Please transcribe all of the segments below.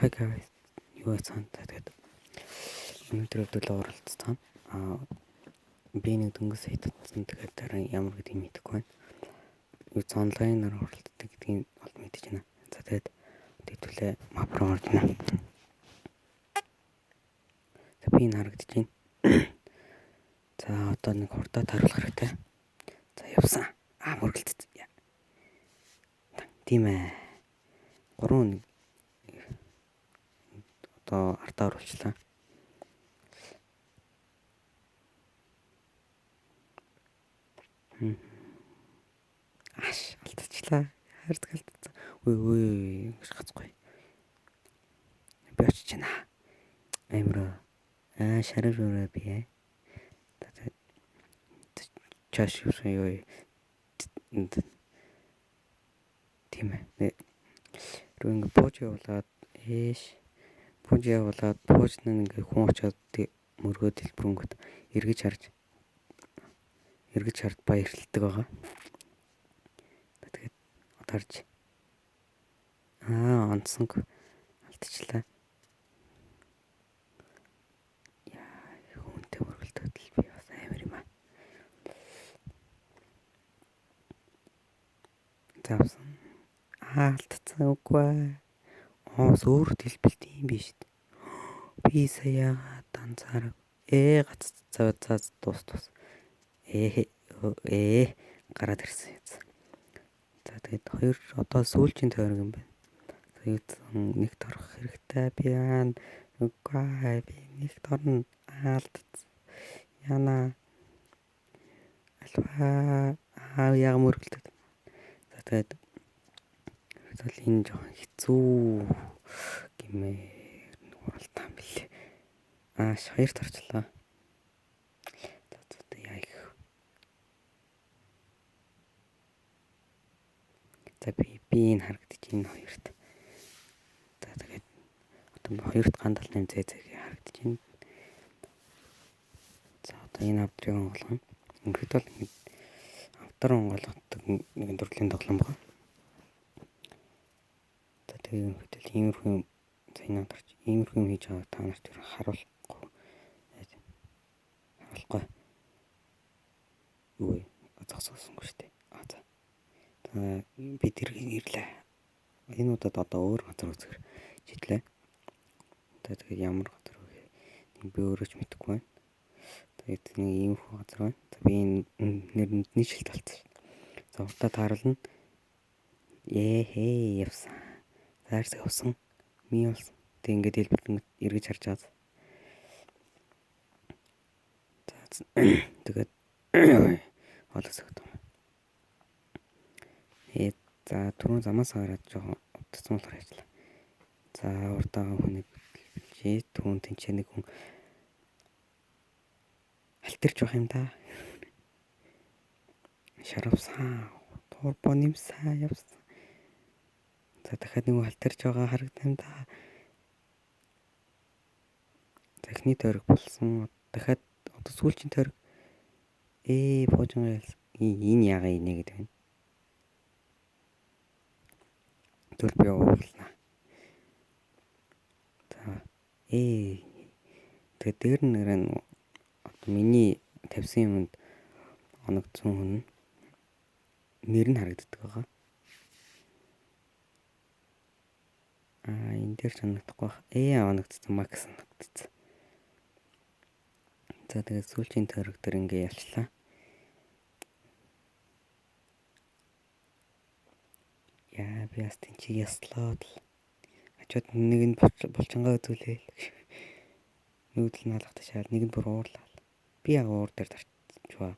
Hi guys. Юу цаана тэгээд өнөөдөр өдөртөө оролцсон. Би нэг дөнгөс хийдсэн тэгээд дараа ямар гэдгийг мэдэхгүй байна. Юу ч онлайнаар оролцдог гэдгийг бол мэдэж байна. За тэгээд хэдүүлээ мап руу орж байна. За би энэ харагдаж байна. За одоо нэг хурдаа таруулах хэрэгтэй. За явсан. Мөргөлдсөн. Тийм ээ. 3 одоо артаа оруулчлаа. Алдчихлаа. Хайрцаг алдсан. Үй гацгүй. Би очиж байна. Амир шараа би. Чаш юу тийм ээ. Рүү пууж явуулаад пууж нэг хүн очоод мөргөө дэлбэрэнгөт эргэж хард баярлалдаг байгаа. Тэгээд одарж онцсон алдчихлаа. Хүнтэй мөргөлдөд л би бас амир юм аа. Завсан. Алдсан үгүй. Өөр дэлбэлт юм биш. Би сая данцаар гаццаа дуус. Гараад ирсэн. За тэгээд хоёр одоо сүүлчийн тойрог юм байна. Тэгээд нэгт орох хэрэгтэй. Би нэгт орно. Алдсан. Яна. Альва яг мөргөлдөд. За тэгээд энэ жоохон хэцүү гэмээр нууралтаа билээ. Хоёрт орчлаа. За яа их. За би энэ харагдаж энэ хоёрт. За тэгээд одоо хоёрт гандал нэмзээ харагдаж байна. За одоо энэ авдрыг онгоолгоно. Ингээд бол авдар онгоолгодог нэгэн төрлийн тоглоом байна. За тэгээд иймэрхүү энэ авдарч иймэрхүү хийж байгаа та нарт харуулахгүй. Юу зогсоосонгүй шүү дээ. За. Бид ирлээ. Энэ удаад одоо өөр газар үзэхэр шийдлээ. Тэгээд ямар газар вэ? Би өөрөө ч мэдэхгүй байна. Тэгээд нэг иймэрхүү газар байна. За би энэ нүдний шилт болсон шүү. За уртаа тааруулна. Явсан. Заарс явсан. Ми болсон. Тэг ингээд хэлбэрт эргэж харж байгаа. За тэгээд олосгод. За түрүүн замаас гараад жоохон утсан болохоор ажиллаа. За уртаагаа хүнийг түүн тэнцээ нэг хүн алтэрч байх юм да. Шаравсан. Турбо нэмсэн явсан. За дахиад нэг алтэрч байгаа харагдана да. Техник тойрог болсон. Дахиад одоо сүүлчийн тойрог буужин энэ яага инэ гэдэг байна. Түр би уурлаа. За тэгээд дээр нь одоо миний тавьсан юмд оногдсон хүн нэр нь харагддаг байгаа. Энэ дээр ч оногдохгүй байна. Оногдсон Макс оногдсон. За тэгээд сүүлчийн тойрог дээр ингээ ялчлаа. Би бас тэнцийг яслаад л очоод нэг нь булчингаа үзүүлээ. Нүүдэл наалгах ташаал нэг нь бүр уурлаа. Би яг уур дээр тарчваа.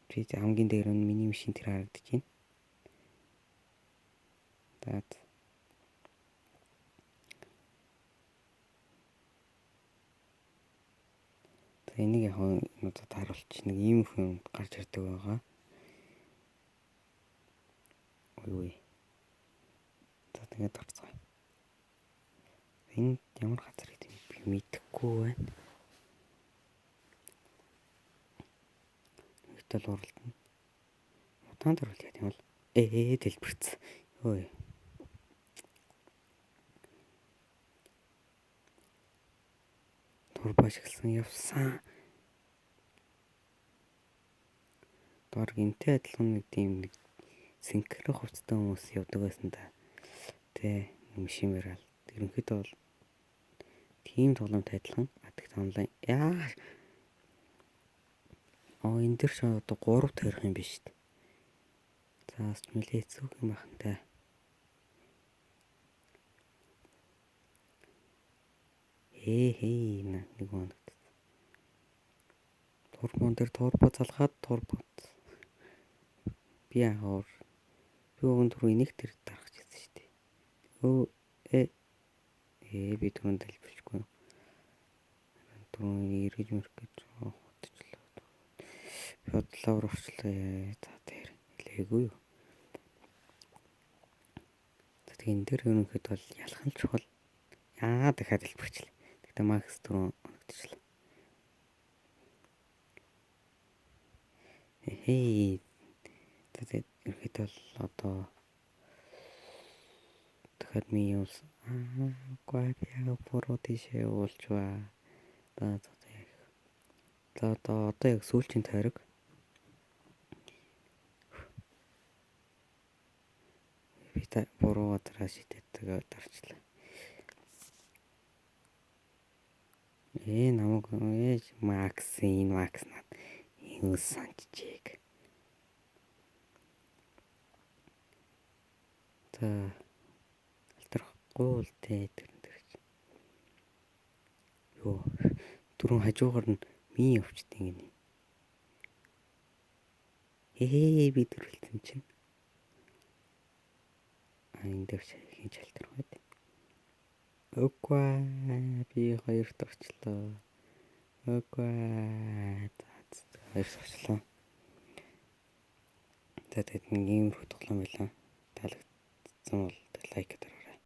Би хамгийн дээр нь миний машин тэр харагдаж байна. За энийг яг надад харуулчих нэг ийм хүн гарч ирдэг байгаа. Ой. За тэгээд орцгоо. Энэ ямар газар гэдэг би мэдэхгүй байна. Нэгтэл уралдана. Утаанд оруулах юм бол дэлбэрсэн. Ой. турбо ашигласан явсан. Дор гинтэй адилхан нэг тийм нэг синхро хувцастай хүмүүс явдаг байсан да. Тэ машинаар л ерөнхийдөө бол тийм тоглоомтой адилхан. Тэгт онлайн яа энэ дэр ч одоо 3 тойрох юм биш үү? За нэлээ хэцүү юм бахантай. Хей нэг оног. Турбон дээр турбо залгаад турбо. Би яахаар би өгөн түрүү энийг тэр дарах гэсэн шүү дээ. Би түрүүн дэлбэрчгүй. Түрүүн эргэж мөрөх гэж хотчлоо. Би бодлоор орчлоо. За тэр хэлээгүй юу. Тэгээд энэ дээр ерөнхийд бол ялхан чухал. Дахиад дэлбэрчлээ. Тэгтээ Макс түрүүн оногдчихлаа. Тэгээд ерөнхийд бол одоо дахиад ми юус гоо буруу тийшээ уулжваа. За одоо яг сүүлчийн тойрог. Би та буруу удраа шидэдэг дарчлаа. Намайг Макс над юу санчжийг. За алтрахгүй л дээ тэр. Юу түрүүн хажуугаар нь ми явчихдээ гинэ. Би төрөлтөн чинь. Энэ дээр хийж алтрах байд. Би хоёрт орчлоо. Хоёрт орчлоо. Тэгээд нэг юм их тоглоом байлаа. Таалагдсан бол лайк